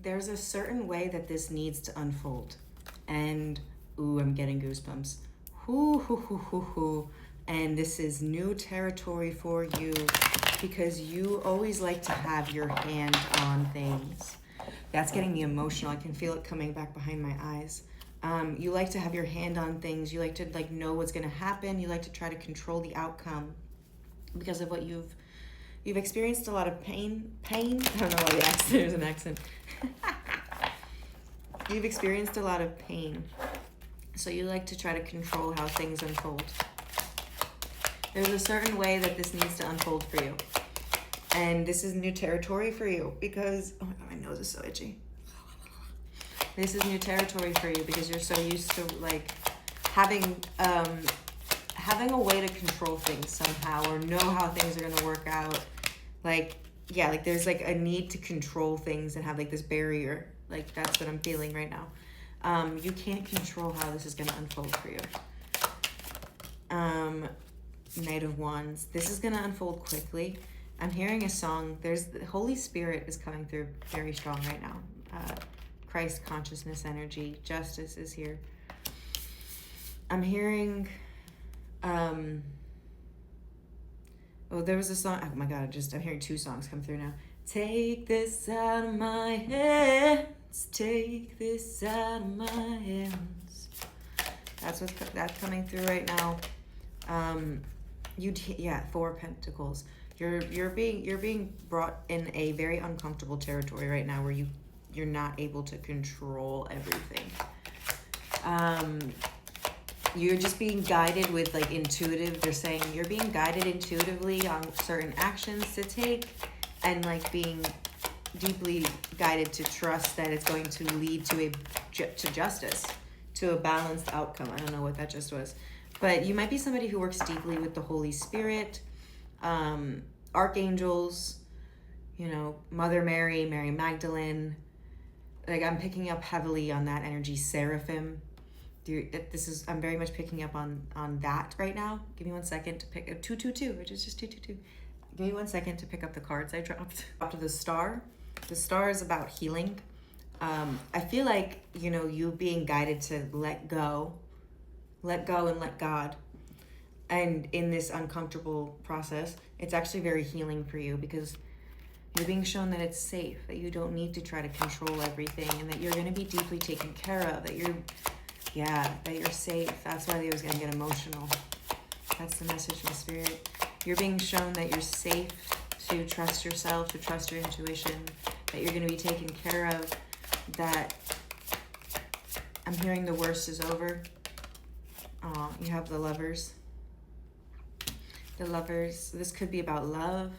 there's a certain way that this needs to unfold. And, ooh, I'm getting goosebumps. Hoo, hoo, hoo, hoo, hoo. And this is new territory for you because you always like to have your hand on things. That's getting me emotional. I can feel it coming back behind my eyes. You like to have your hand on things. You like to know what's going to happen. You like to try to control the outcome because of what you've experienced a lot of pain. I don't know why there's an accent. You've experienced a lot of pain. So you like to try to control how things unfold. There's a certain way that this needs to unfold for you. And this is new territory for you because, oh my God, my nose is so itchy. This is new territory for you because you're so used to having a way to control things somehow or know how things are going to work out. There's a need to control things and have this barrier. That's what I'm feeling right now. You can't control how this is going to unfold for you. Knight of Wands. This is going to unfold quickly. I'm hearing a song. The Holy Spirit is coming through very strong right now. Christ consciousness energy. Justice is here. I'm hearing... there was a song. Oh my God, I'm hearing two songs come through now. Take this out of my hands. Take this out of my hands. That's coming through right now. Four Pentacles. You're being brought in a very uncomfortable territory right now where you're not able to control everything. You're just being guided with intuitive. They're saying you're being guided intuitively on certain actions to take, and being deeply guided to trust that it's going to lead to justice, to a balanced outcome. I don't know what that just was. But you might be somebody who works deeply with the Holy Spirit, archangels, Mother Mary, Mary Magdalene. I'm picking up heavily on that energy, seraphim. I'm very much picking up on that right now. Give me 1 second to pick up 222, which is just 222. Give me 1 second to pick up the cards I dropped. After the star. The star is about healing. I feel like, you being guided to let go and let God. And in this uncomfortable process, it's actually very healing for you because you're being shown that it's safe, that you don't need to try to control everything, and that you're going to be deeply taken care of, that you're safe. That's why they was going to get emotional. That's the message from Spirit. You're being shown that you're safe, to trust yourself, to trust your intuition, that you're going to be taken care of, that I'm hearing the worst is over. You have the Lovers. The Lovers, this could be about love.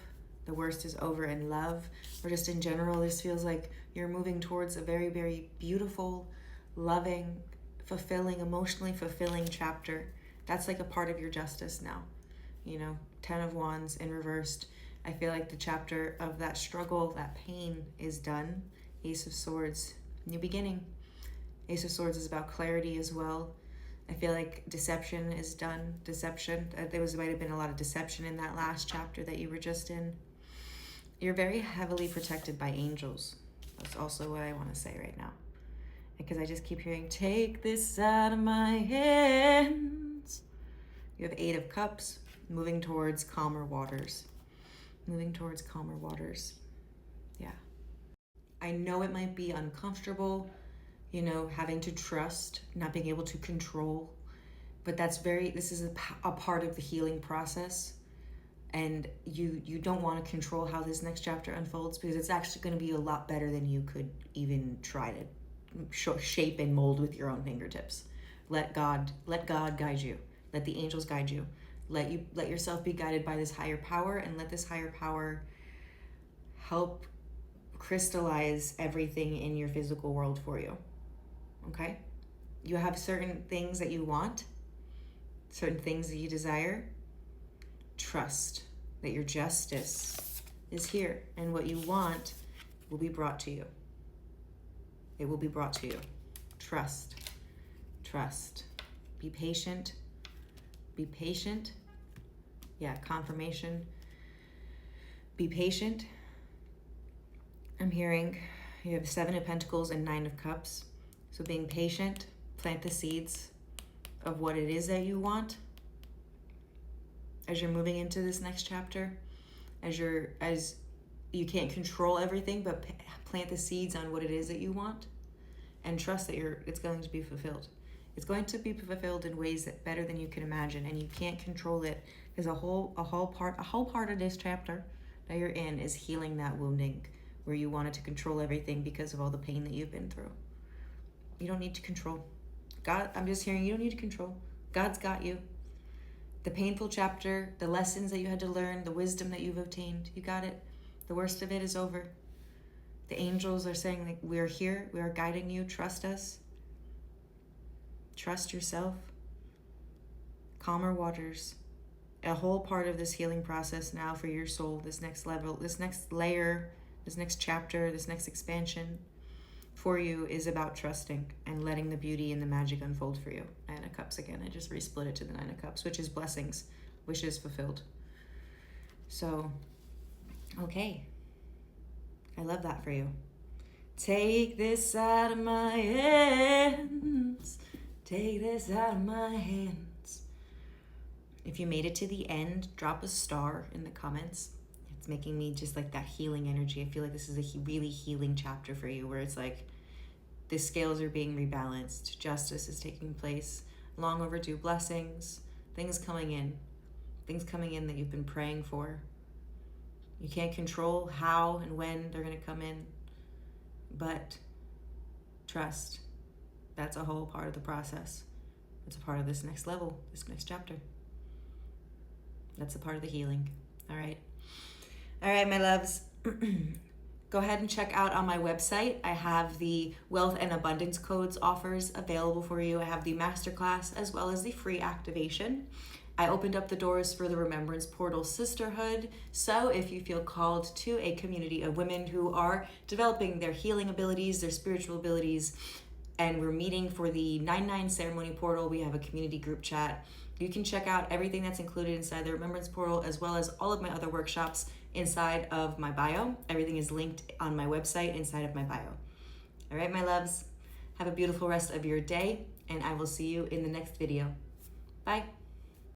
The worst is over in love. Or just in general, this feels like you're moving towards a very, very beautiful, loving, fulfilling, emotionally fulfilling chapter. That's a part of your justice now. 10 of Wands in reversed. I feel like the chapter of that struggle, that pain is done. Ace of Swords, new beginning. Ace of Swords is about clarity as well. I feel like deception is done. Deception. There might have been a lot of deception in that last chapter that you were just in. You're very heavily protected by angels. That's also what I want to say right now. Because I just keep hearing, take this out of my hands. You have 8 of Cups, moving towards calmer waters. Moving towards calmer waters. Yeah. I know it might be uncomfortable, having to trust, not being able to control. But this is a part of the healing process. And you don't want to control how this next chapter unfolds because it's actually going to be a lot better than you could even try to shape and mold with your own fingertips. Let God guide you. Let the angels guide you. Let yourself be guided by this higher power, and let this higher power help crystallize everything in your physical world for you. Okay? You have certain things that you want, certain things that you desire. Trust that your justice is here, and what you want will be brought to you. It will be brought to you. Trust. Be patient. Yeah, confirmation. Be patient. I'm hearing You have 7 of Pentacles and 9 of Cups. So being patient, plant the seeds of what it is that you want as you're moving into this next chapter. As you can't control everything, but plant the seeds on what it is that you want, and trust that it's going to be fulfilled. It's going to be fulfilled in ways that better than you can imagine, and you can't control it. There's a whole part of this chapter that you're in is healing that wounding, where you wanted to control everything because of all the pain that you've been through. You don't need to control. God, I'm just hearing you don't need to control. God's got you. The painful chapter, the lessons that you had to learn, the wisdom that you've obtained, you got it. The worst of it is over. The angels are saying, like, we're here, we are guiding you, trust us. Trust yourself. Calmer waters. A whole part of this healing process now for your soul, this next level, this next layer, this next chapter, this next expansion for you is about trusting and letting the beauty and the magic unfold for you. 9 of Cups again. I just resplit it to the 9 of Cups, which is blessings, wishes fulfilled. So, okay. I love that for you. Take this out of my hands. Take this out of my hands. If you made it to the end, drop a star in the comments. It's making me just like that healing energy. I feel like this is a really healing chapter for you, where it's like the scales are being rebalanced. Justice is taking place. Long overdue blessings. Things coming in. Things coming in that you've been praying for. You can't control how and when they're going to come in, but trust. That's a whole part of the process. It's a part of this next level, this next chapter. That's a part of the healing. All right. All right, my loves. Go ahead and check out on my website. I have the Wealth and Abundance Codes offers available for you. I have the masterclass as well as the free activation. I opened up the doors for the Remembrance Portal Sisterhood. So if you feel called to a community of women who are developing their healing abilities, their spiritual abilities, and we're meeting for the 9/9 ceremony portal, we have a community group chat. You can check out everything that's included inside the Remembrance Portal, as well as all of my other workshops inside of my bio. Everything is linked on my website inside of my bio. All right, my loves, have a beautiful rest of your day, and I will see you in the next video. Bye.